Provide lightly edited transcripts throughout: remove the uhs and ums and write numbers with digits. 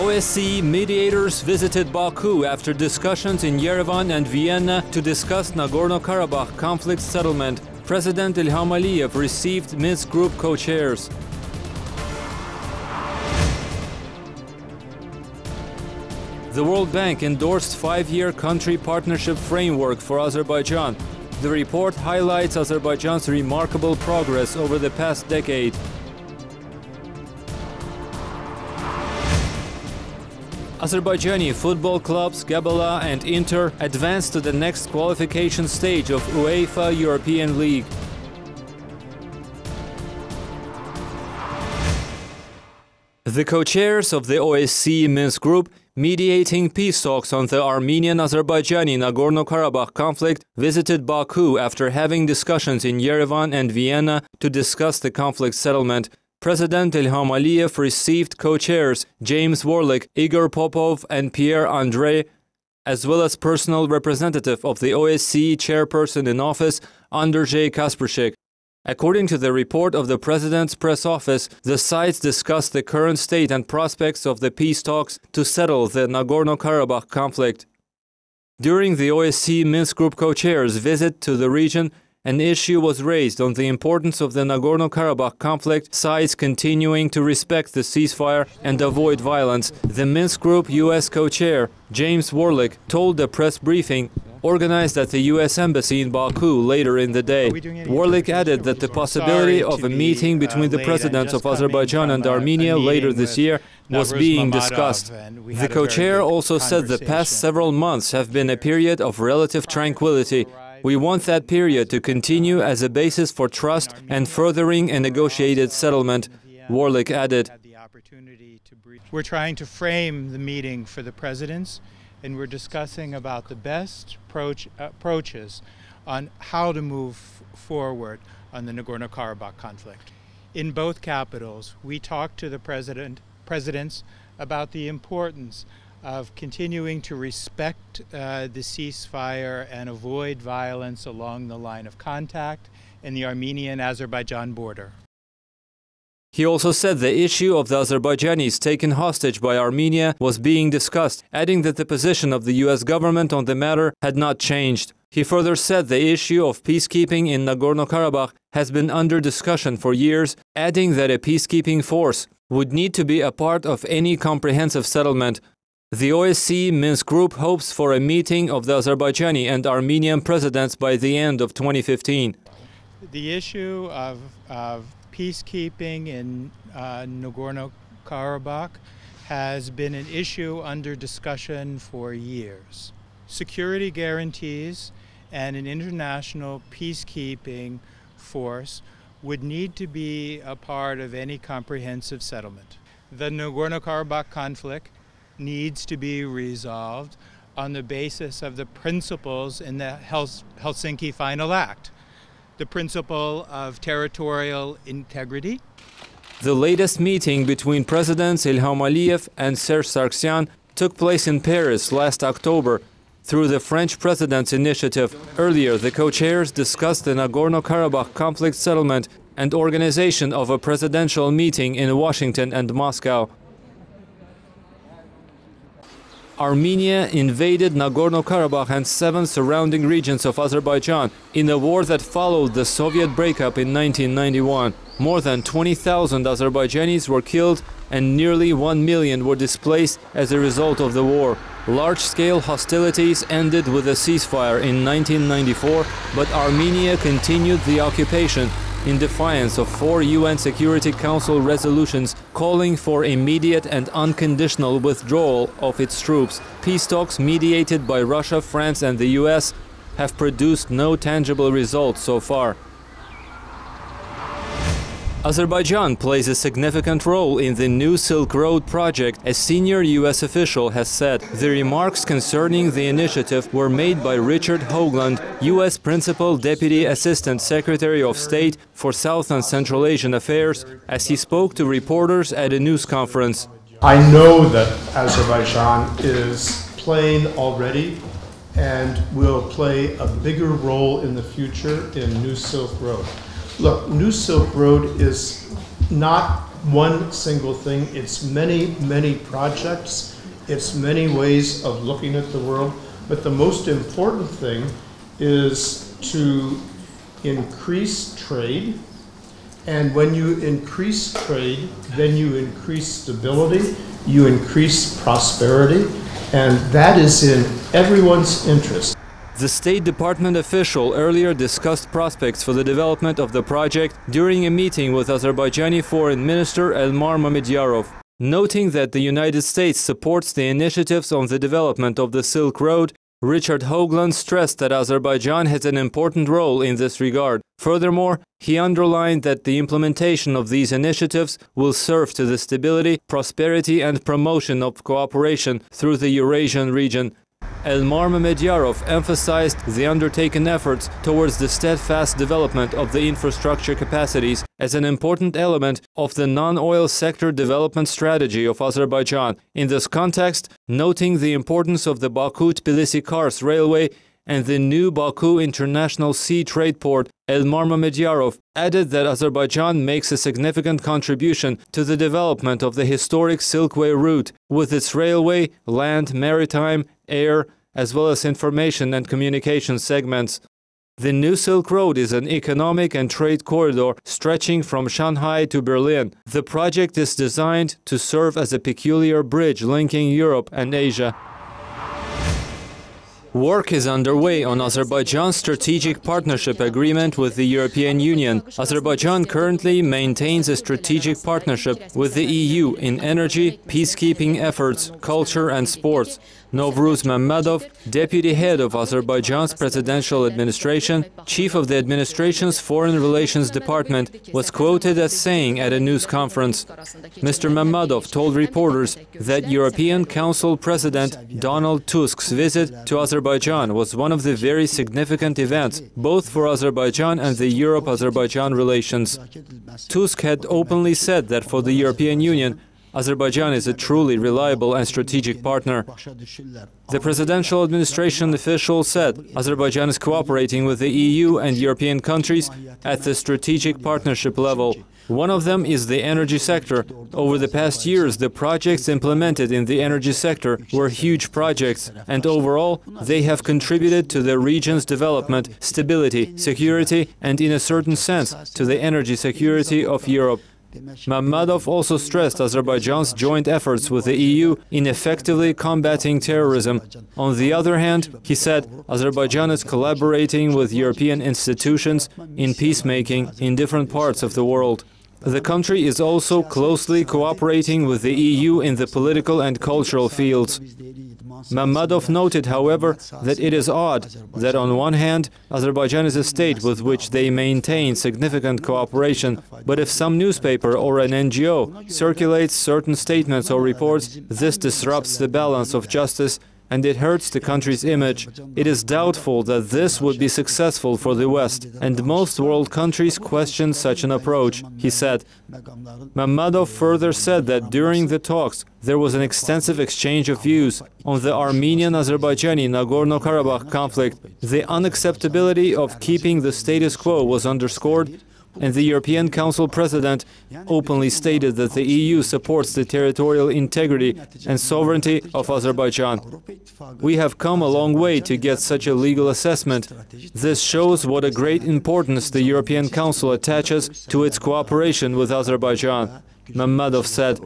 OSCE mediators visited Baku after discussions in Yerevan and Vienna to discuss Nagorno-Karabakh conflict settlement. President Ilham Aliyev received Minsk Group co-chairs. The World Bank endorsed 5-year country partnership framework for Azerbaijan. The report highlights Azerbaijan's remarkable progress over the past decade. Azerbaijani football clubs Gabala and Inter advanced to the next qualification stage of UEFA European League. The co-chairs of the OSCE Minsk Group, mediating peace talks on the Armenian-Azerbaijani Nagorno-Karabakh conflict, visited Baku after having discussions in Yerevan and Vienna to discuss the conflict settlement. President Ilham Aliyev received co-chairs James Warlick, Igor Popov and Pierre André, as well as personal representative of the OSCE chairperson in office, Andrzej Kasprzyk. According to the report of the President's press office, the sides discussed the current state and prospects of the peace talks to settle the Nagorno-Karabakh conflict. During the OSCE Minsk Group co-chairs' visit to the region, an issue was raised on the importance of the Nagorno-Karabakh conflict, sides continuing to respect the ceasefire and avoid violence. The Minsk Group U.S. co-chair, James Warlick, told the press briefing organized at the U.S. Embassy in Baku later in the day. Warlick added that the possibility of a meeting between the presidents of Azerbaijan and Armenia later this year was being discussed. The co-chair also said the past several months have been a period of relative tranquility. We want that period to continue as a basis for trust and furthering a negotiated settlement, Warlick added. We're trying to frame the meeting for the presidents, and we're discussing about the best approaches on how to move forward on the Nagorno-Karabakh conflict. In both capitals, we talked to the presidents about the importance of continuing to respect the ceasefire and avoid violence along the line of contact in the Armenian-Azerbaijan border. He also said the issue of the Azerbaijanis taken hostage by Armenia was being discussed, adding that the position of the U.S. government on the matter had not changed. He further said the issue of peacekeeping in Nagorno-Karabakh has been under discussion for years, adding that a peacekeeping force would need to be a part of any comprehensive settlement. The OSCE Minsk Group hopes for a meeting of the Azerbaijani and Armenian presidents by the end of 2015. The issue of peacekeeping in Nagorno-Karabakh has been an issue under discussion for years. Security guarantees and an international peacekeeping force would need to be a part of any comprehensive settlement. The Nagorno-Karabakh conflict needs to be resolved on the basis of the principles in the Helsinki Final Act, the principle of territorial integrity. The latest meeting between Presidents Ilham Aliyev and Serge Sargsyan took place in Paris last October through the French President's initiative. Earlier, the co-chairs discussed the Nagorno-Karabakh conflict settlement and organization of a presidential meeting in Washington and Moscow. Armenia invaded Nagorno-Karabakh and 7 surrounding regions of Azerbaijan in a war that followed the Soviet breakup in 1991. More than 20,000 Azerbaijanis were killed and nearly 1 million were displaced as a result of the war. Large-scale hostilities ended with a ceasefire in 1994, but Armenia continued the occupation in defiance of 4 UN Security Council resolutions calling for immediate and unconditional withdrawal of its troops. Peace talks mediated by Russia, France and the US have produced no tangible results so far. Azerbaijan plays a significant role in the New Silk Road project, a senior US official has said. The remarks concerning the initiative were made by Richard Hoagland, US Principal Deputy Assistant Secretary of State for South and Central Asian Affairs, as he spoke to reporters at a news conference. I know that Azerbaijan is playing already and will play a bigger role in the future in New Silk Road. Look, New Silk Road is not one single thing. It's many, many projects. It's many ways of looking at the world. But the most important thing is to increase trade. And when you increase trade, then you increase stability, you increase prosperity, and that is in everyone's interest. The State Department official earlier discussed prospects for the development of the project during a meeting with Azerbaijani Foreign Minister Elmar Mamedyanov, noting that the United States supports the initiatives on the development of the Silk Road. Richard Hoagland stressed that Azerbaijan has an important role in this regard. Furthermore, he underlined that the implementation of these initiatives will serve to the stability, prosperity and promotion of cooperation through the Eurasian region. Elmar Mamedyanov emphasized the undertaken efforts towards the steadfast development of the infrastructure capacities as an important element of the non-oil sector development strategy of Azerbaijan. In this context, noting the importance of the Baku-Tbilisi-Kars railway and the new Baku International Sea Trade Port, Elmar Mamedyanov added that Azerbaijan makes a significant contribution to the development of the historic Silkway route, with its railway, land, maritime, air, as well as information and communication segments. The new Silk Road is an economic and trade corridor stretching from Shanghai to Berlin. The project is designed to serve as a peculiar bridge linking Europe and Asia. Work is underway on Azerbaijan's strategic partnership agreement with the European Union. Azerbaijan currently maintains a strategic partnership with the EU in energy, peacekeeping efforts, culture and sports. Novruz Mammadov, deputy head of Azerbaijan's presidential administration, chief of the administration's foreign relations department, was quoted as saying at a news conference. Mr. Mammadov told reporters that European Council President Donald Tusk's visit to Azerbaijan was one of the very significant events, both for Azerbaijan and the Europe-Azerbaijan relations. Tusk had openly said that for the European Union, Azerbaijan is a truly reliable and strategic partner. The presidential administration official said Azerbaijan is cooperating with the EU and European countries at the strategic partnership level. One of them is the energy sector. Over the past years, the projects implemented in the energy sector were huge projects, and overall, they have contributed to the region's development, stability, security, and in a certain sense, to the energy security of Europe. Mammadov also stressed Azerbaijan's joint efforts with the EU in effectively combating terrorism. On the other hand, he said Azerbaijan is collaborating with European institutions in peacemaking in different parts of the world. The country is also closely cooperating with the EU in the political and cultural fields. Mammadov noted, however, that it is odd that on one hand, Azerbaijan is a state with which they maintain significant cooperation, but if some newspaper or an NGO circulates certain statements or reports, this disrupts the balance of justice and it hurts the country's image. It is doubtful that this would be successful for the West, and most world countries question such an approach, he said. Mammadov further said that during the talks, there was an extensive exchange of views on the Armenian-Azerbaijani Nagorno-Karabakh conflict. The unacceptability of keeping the status quo was underscored, and the European Council President openly stated that the EU supports the territorial integrity and sovereignty of Azerbaijan. We have come a long way to get such a legal assessment. This shows what a great importance the European Council attaches to its cooperation with Azerbaijan, Mammadov said.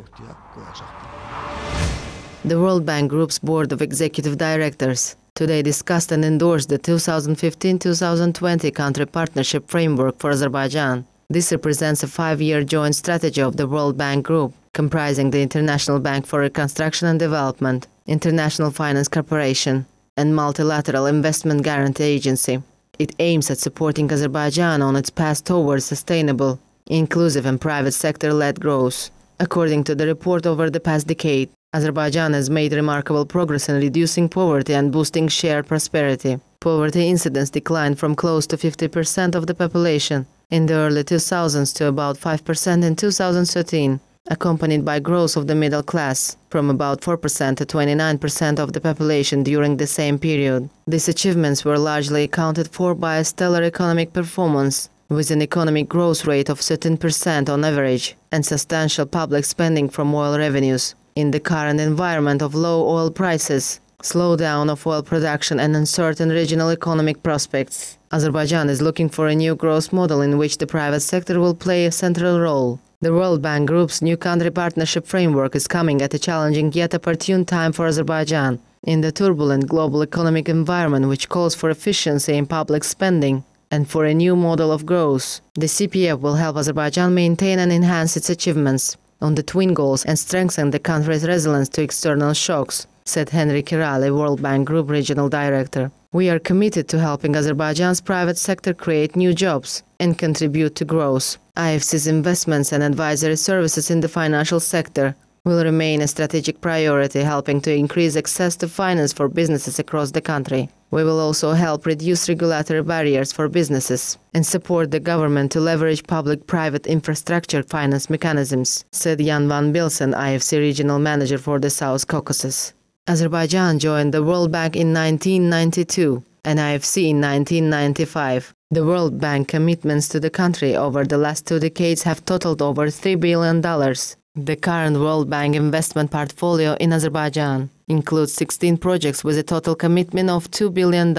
The World Bank Group's Board of Executive Directors today discussed and endorsed the 2015-2020 Country Partnership Framework for Azerbaijan. This represents a 5-year joint strategy of the World Bank Group, comprising the International Bank for Reconstruction and Development, International Finance Corporation, and Multilateral Investment Guarantee Agency. It aims at supporting Azerbaijan on its path towards sustainable, inclusive and private sector-led growth. According to the report, over the past decade, Azerbaijan has made remarkable progress in reducing poverty and boosting shared prosperity. Poverty incidence declined from close to 50% of the population in the early 2000s to about 5% in 2013, accompanied by growth of the middle class, from about 4% to 29% of the population during the same period. These achievements were largely accounted for by a stellar economic performance with an economic growth rate of 13% on average and substantial public spending from oil revenues. In the current environment of low oil prices, slowdown of oil production and uncertain regional economic prospects, Azerbaijan is looking for a new growth model in which the private sector will play a central role. The World Bank Group's new country partnership framework is coming at a challenging yet opportune time for Azerbaijan. In the turbulent global economic environment which calls for efficiency in public spending and for a new model of growth, the CPF will help Azerbaijan maintain and enhance its achievements on the twin goals and strengthen the country's resilience to external shocks, said Henry Kirali, World Bank Group Regional Director. We are committed to helping Azerbaijan's private sector create new jobs and contribute to growth. IFC's investments and advisory services in the financial sector will remain a strategic priority, helping to increase access to finance for businesses across the country. We will also help reduce regulatory barriers for businesses and support the government to leverage public-private infrastructure finance mechanisms, said Jan van Bilsen, IFC Regional Manager for the South Caucasus. Azerbaijan joined the World Bank in 1992 and IFC in 1995. The World Bank commitments to the country over the last 2 decades have totaled over $3 billion. The current World Bank investment portfolio in Azerbaijan includes 16 projects with a total commitment of $2 billion.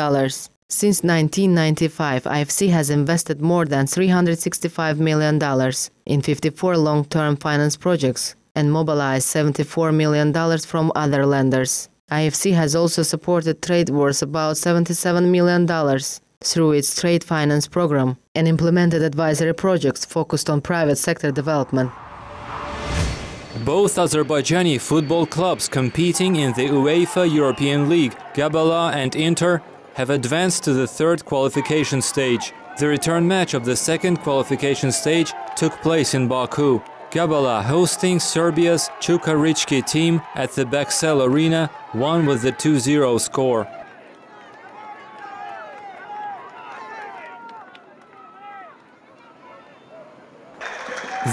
Since 1995, IFC has invested more than $365 million in 54 long-term finance projects and mobilized $74 million from other lenders. IFC has also supported trade worth about $77 million through its trade finance program and implemented advisory projects focused on private sector development. Both Azerbaijani football clubs competing in the UEFA European League, Gabala and Inter, have advanced to the third qualification stage. The return match of the second qualification stage took place in Baku. Gabala, hosting Serbia's Čukarički team at the Baxel Arena, won with the 2-0 score.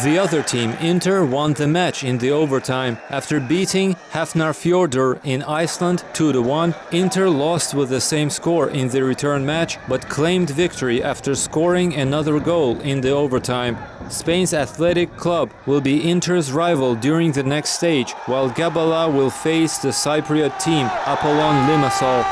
The other team, Inter, won the match in the overtime. After beating Hafnarfjordur in Iceland 2-1, Inter lost with the same score in the return match, but claimed victory after scoring another goal in the overtime. Spain's Athletic Club will be Inter's rival during the next stage, while Gabala will face the Cypriot team, Apollon Limassol.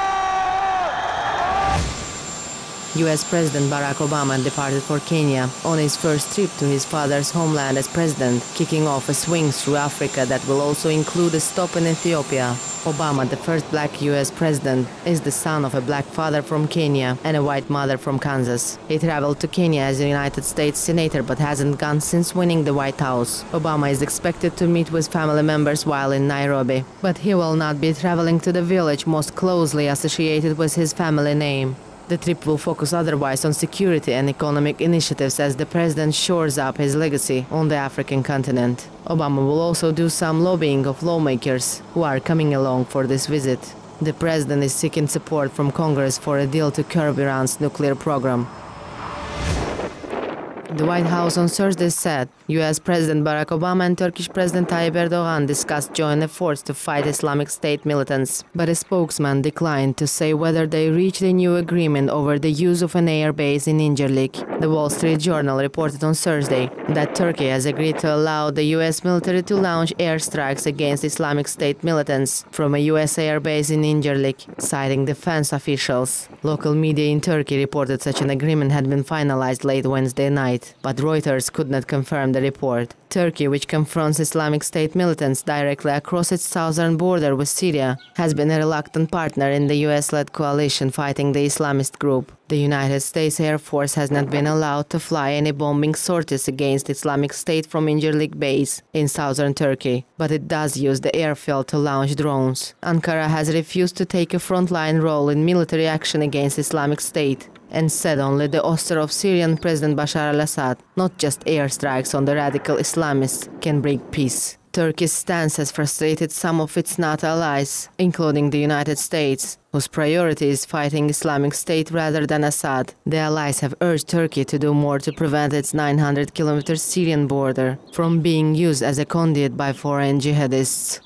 US President Barack Obama departed for Kenya on his first trip to his father's homeland as president, kicking off a swing through Africa that will also include a stop in Ethiopia. Obama, the first black US president, is the son of a black father from Kenya and a white mother from Kansas. He traveled to Kenya as a United States senator but hasn't gone since winning the White House. Obama is expected to meet with family members while in Nairobi, but he will not be traveling to the village most closely associated with his family name. The trip will focus otherwise on security and economic initiatives as the president shores up his legacy on the African continent. Obama will also do some lobbying of lawmakers who are coming along for this visit. The president is seeking support from Congress for a deal to curb Iran's nuclear program. The White House on Thursday said US President Barack Obama and Turkish President Tayyip Erdogan discussed joint efforts to fight Islamic State militants, but a spokesman declined to say whether they reached a new agreement over the use of an air base in Incirlik. The Wall Street Journal reported on Thursday that Turkey has agreed to allow the US military to launch airstrikes against Islamic State militants from a US air base in Incirlik, citing defense officials. Local media in Turkey reported such an agreement had been finalized late Wednesday night, but Reuters could not confirm the report. Turkey, which confronts Islamic State militants directly across its southern border with Syria, has been a reluctant partner in the US-led coalition fighting the Islamist group. The United States Air Force has not been allowed to fly any bombing sorties against Islamic State from Incirlik base in southern Turkey, but it does use the airfield to launch drones. Ankara has refused to take a frontline role in military action against Islamic State and said only the author of Syrian President Bashar al-Assad, not just airstrikes on the radical Islamists, can bring peace. Turkey's stance has frustrated some of its NATO allies, including the United States, whose priority is fighting Islamic State rather than Assad. The allies have urged Turkey to do more to prevent its 900-kilometer Syrian border from being used as a conduit by foreign jihadists.